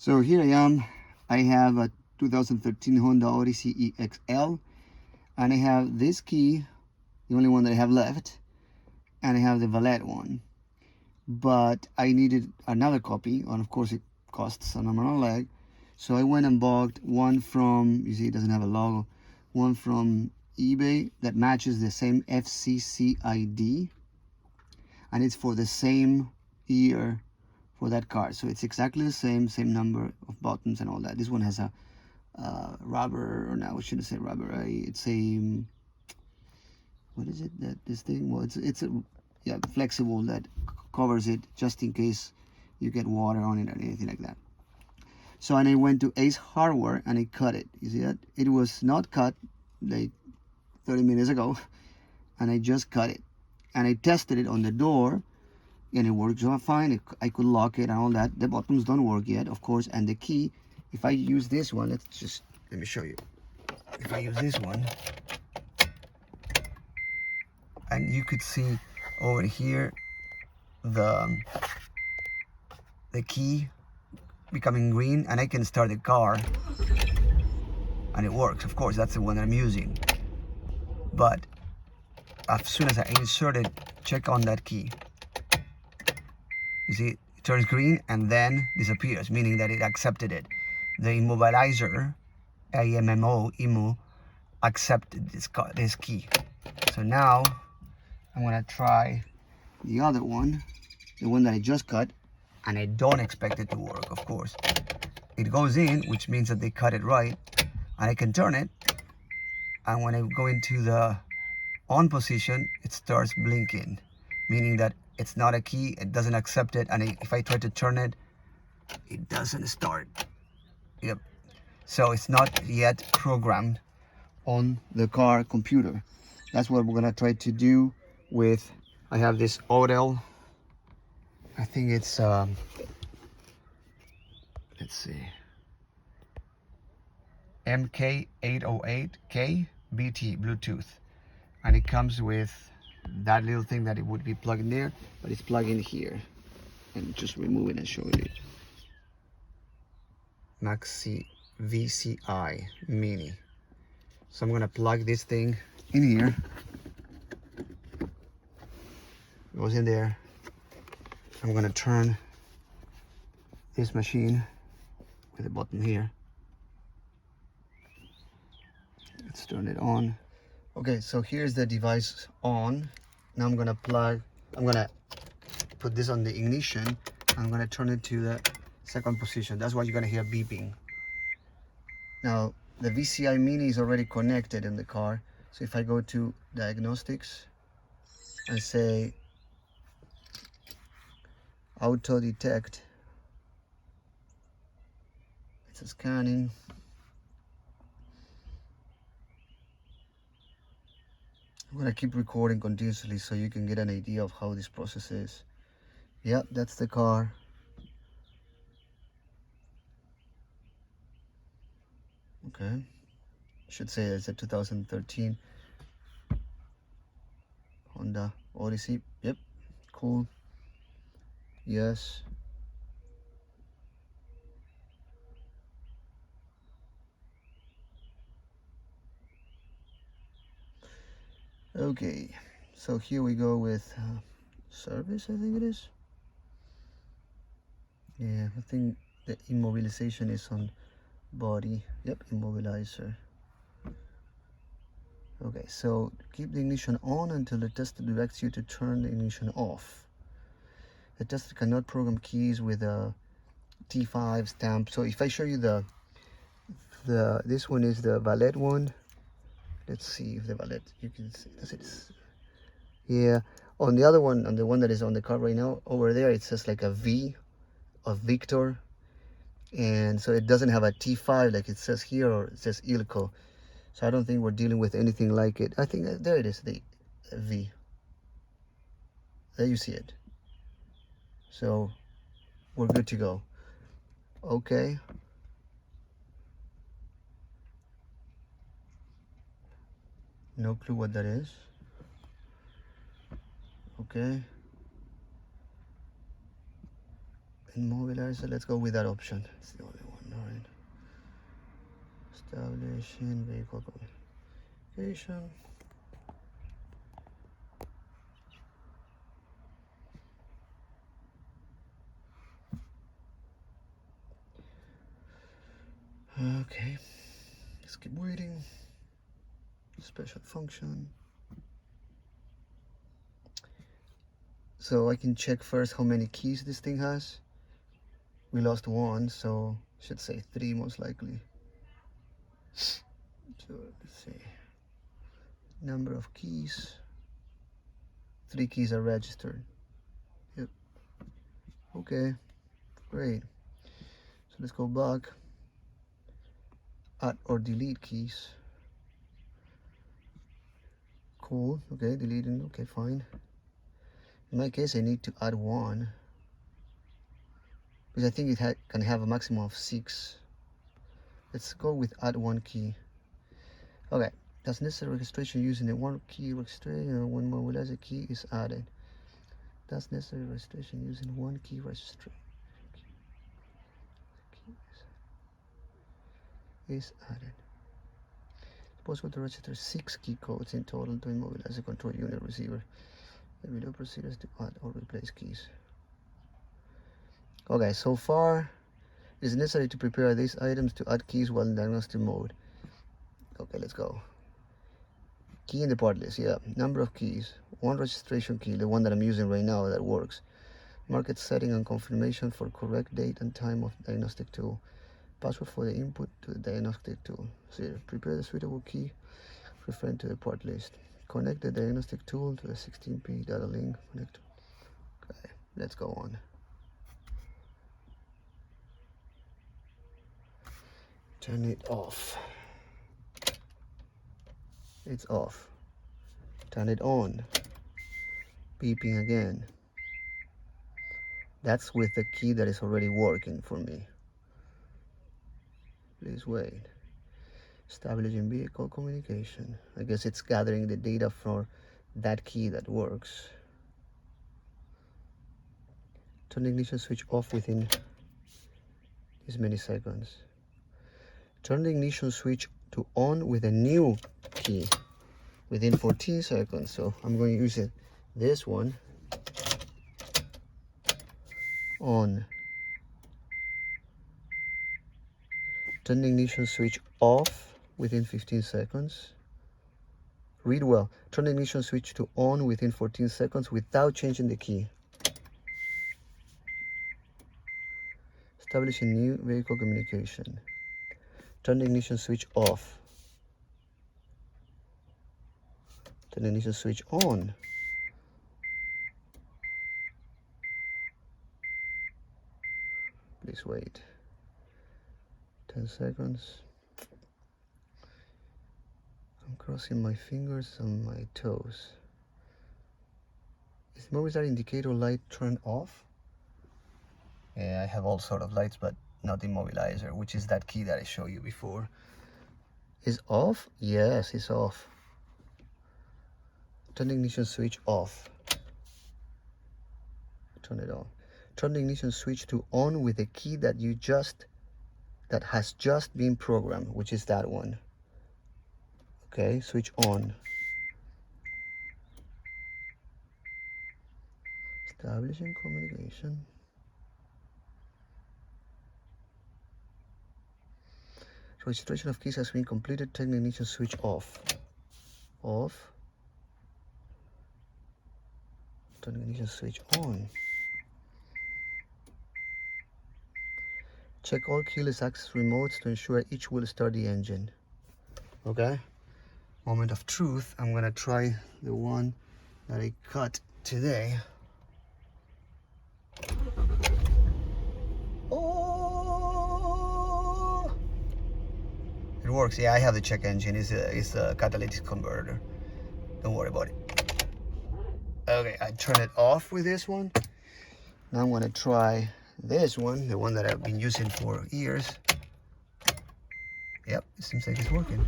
So here I am. I have a 2013 Honda Odyssey EXL, and I have this key, the only one that I have left, and I have the valet one. But I needed another copy, and of course it costs an arm and a leg. So I went and bought one from, you see it doesn't have a logo, one from eBay that matches the same FCC ID, and it's for the same year for that car. So it's exactly the same number of buttons and all that. This one has a rubber, or no, I shouldn't say rubber. It's a, what is it that this thing? Well, it's a, yeah, flexible that covers it just in case you get water on it or anything like that. So, and I went to Ace Hardware and I cut it. You see that? It was not cut like 30 minutes ago, and I just cut it. And I tested it on the door, and it works fine. I could lock it and all that. The buttons don't work yet, of course, and the key, if I use this one, let me show you. If I use this one, and you could see over here the key becoming green, and I can start the car and it works. Of course, that's the one that I'm using. But as soon as I insert it, check on that key. You see, it turns green and then disappears, meaning that it accepted it. The immobilizer, IMO, accepted this key. So now I'm gonna try the other one, the one that I just cut, and I don't expect it to work, of course. It goes in, which means that they cut it right, and I can turn it, and when I go into the on position, it starts blinking, meaning that it's not a key, it doesn't accept it, and if I try to turn it, it doesn't start. Yep. So it's not yet programmed on the car computer. That's what we're gonna try to do with, I have this AUTEL, I think it's, let's see, MK808K-BT Bluetooth. And it comes with that little thing that it would be plugged in there, but it's plugged in here. And just remove it and show you. Maxi VCI Mini. So I'm gonna plug this thing in here. Goes in there. I'm gonna turn this machine with a button here. Let's turn it on. Okay, so here's the device on. Now I'm gonna put this on the ignition. I'm gonna turn it to the second position. That's why you're gonna hear beeping. Now, the VCI Mini is already connected in the car. So if I go to Diagnostics and say auto detect, it's scanning. I'm gonna keep recording continuously so you can get an idea of how this process is. Yep, that's the car. Okay, should say it's a 2013 Honda Odyssey. Yep, cool. Yes. Okay, so here we go with service, I think it is. Yeah, I think the immobilization is on body. Yep, immobilizer. Okay, so keep the ignition on until the tester directs you to turn the ignition off. The tester cannot program keys with a T5 stamp. So if I show you this one is the valet one. Let's see if the valet, you can see, does it? Yeah, on the other one, on the one that is on the car right now, over there it says like a V of Victor, and so it doesn't have a T5 like it says here, or it says Ilco. So I don't think we're dealing with anything like it. I think there it is, the V. There you see it. So we're good to go. Okay. No clue what that is. Okay. Immobilizer, let's go with that option. It's the only one. All right. Establishing vehicle communication. Okay, let's keep waiting. Special function. So I can check first how many keys this thing has. We lost one, so should say 3 most likely. So let's see. Number of keys. 3 keys are registered. Yep. Okay, great. So let's go back. Add or delete keys. Cool. Okay, deleting. Okay, fine. In my case, I need to add 1 because I think it can have a maximum of 6. Let's go with add 1 key. Okay, that's necessary registration using a 1 key registration when mobilizer key is added. That's necessary registration using 1 key registration. Is added. It's possible to register 6 key codes in total to immobilize a control unit receiver. The video procedures to add or replace keys. Okay, so far it is necessary to prepare these items to add keys while in diagnostic mode. Okay, let's go. Key in the part list, yeah. Number of keys. 1 registration key, the one that I'm using right now that works. Market setting and confirmation for correct date and time of diagnostic tool. Password for the input to the diagnostic tool. So prepare the suitable key referring to the part list. Connect the diagnostic tool to the 16P data link. Connect. Okay, let's go on. Turn it off. It's off. Turn it on. Beeping again. That's with the key that is already working for me. Please wait. Establishing vehicle communication. I guess it's gathering the data for that key that works. Turn the ignition switch off within this many seconds. Turn the ignition switch to on with a new key within 14 seconds. So I'm going to use it. This one. On. Turn the ignition switch off within 15 seconds. Read well. Turn the ignition switch to on within 14 seconds without changing the key. Establish a new vehicle communication. Turn the ignition switch off. Turn the ignition switch on. Please wait. 10 seconds. I'm crossing my fingers and my toes. Is the mobilizer indicator light turned off? Yeah, I have all sort of lights, but not the immobilizer, which is that key that I showed you before. Is off? Yes, it's off. Turn the ignition switch off. Turn it on. Turn the ignition switch to on with the key that that has just been programmed, which is that one. Okay, switch on. Establishing communication. Registration of keys has been completed. Turn the ignition switch off. Off. Turn the ignition switch on. Check all keyless access remotes to ensure each will start the engine. Okay? Moment of truth. I'm gonna try the one that I cut today. Oh! It works. Yeah, I have the check engine. It's a catalytic converter. Don't worry about it. Okay, I turn it off with this one. Now I'm gonna try this one, the one that I've been using for years. Yep, it seems like it's working.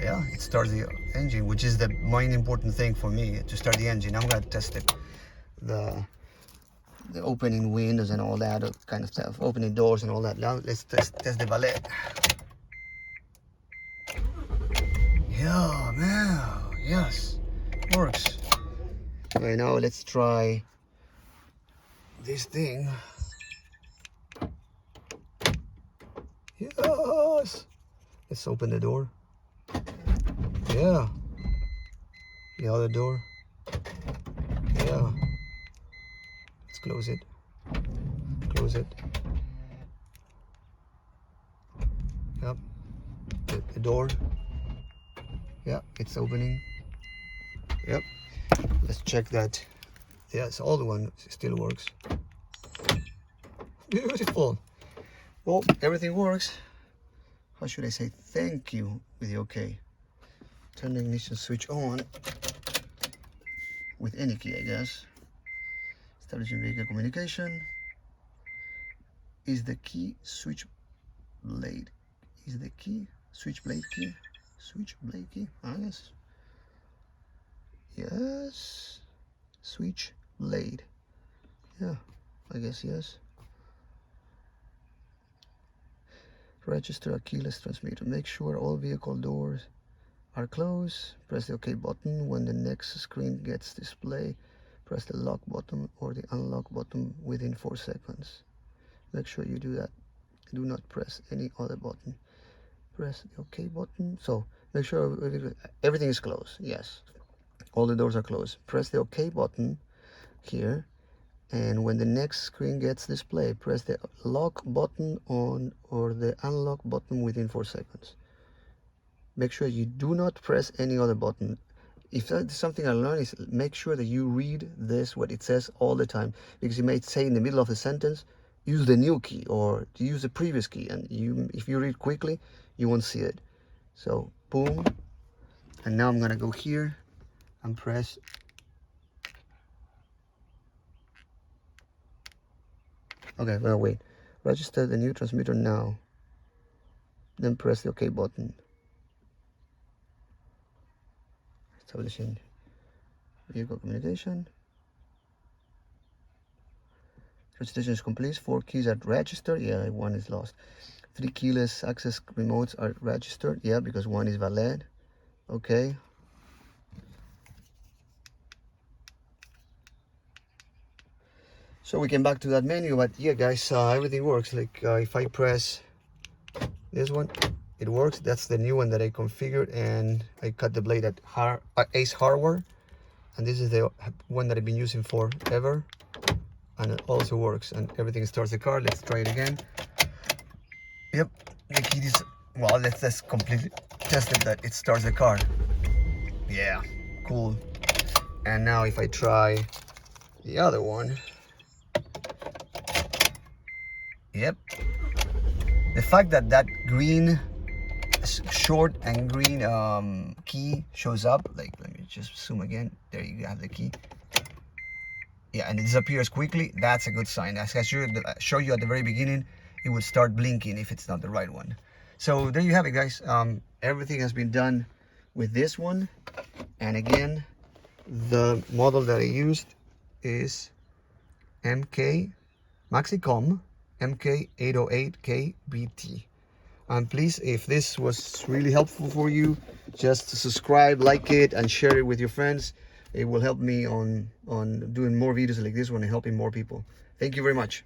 Yeah, it starts the engine, which is the main important thing for me, to start the engine. I'm gonna test it. The the opening windows and all that kind of stuff, opening doors and all that. Now let's test the valet. Yeah, man, yes, works. Okay, now let's try this thing. Yes, let's open the door. Yeah, the other door. Yeah, let's close it. Close it. Yep, the door. Yeah, it's opening. Yep, let's check that. Yes, all the one still works. Beautiful. Well, everything works. How should I say thank you with the OK? Turn the ignition switch on with any key, I guess. Establishing vehicle communication. Is the key switch blade? Is the key switch blade key? Switch blade key? Ah, yes. Yes. Switch blade. Yeah, I guess yes. Register a keyless transmitter. Make sure all vehicle doors are closed. Press the OK button when the next screen gets displayed. Press the lock button or the unlock button within 4 seconds. Make sure you do that. Do not press any other button. Press the OK button. So make sure everything is closed. Yes, all the doors are closed. Press the OK button here, and when the next screen gets displayed, press the lock button on or the unlock button within 4 seconds. Make sure you do not press any other button. If that's something I learned, is make sure that you read this, what it says all the time, because you may say in the middle of a sentence, use the new key or use the previous key, and if you read quickly, you won't see it. So boom, and now I'm gonna go here and press. Okay, well, wait. Register the new transmitter now. Then press the OK button. Establishing vehicle communication. Registration is complete. 4 keys are registered. Yeah, 1 is lost. 3 keyless access remotes are registered. Yeah, because 1 is valid. Okay. So we came back to that menu, but yeah, guys, everything works. Like if I press this one, it works. That's the new one that I configured, and I cut the blade at Ace Hardware, and this is the one that I've been using forever, and it also works, and everything starts the car. Let's try it again. Yep, the key is, well, let's just completely test it that it starts the car. Yeah, cool. And now if I try the other one, yep, the fact that that green short and green key shows up, like, let me just zoom again, there you have the key. Yeah, and it disappears quickly. That's a good sign. As I show you at the very beginning, it would start blinking if it's not the right one. So there you have it, guys. Everything has been done with this one. And again, the model that I used is Maxicom MK808K-BT. And please, if this was really helpful for you, just subscribe, like it, and share it with your friends. It will help me on doing more videos like this one and helping more people. Thank you very much.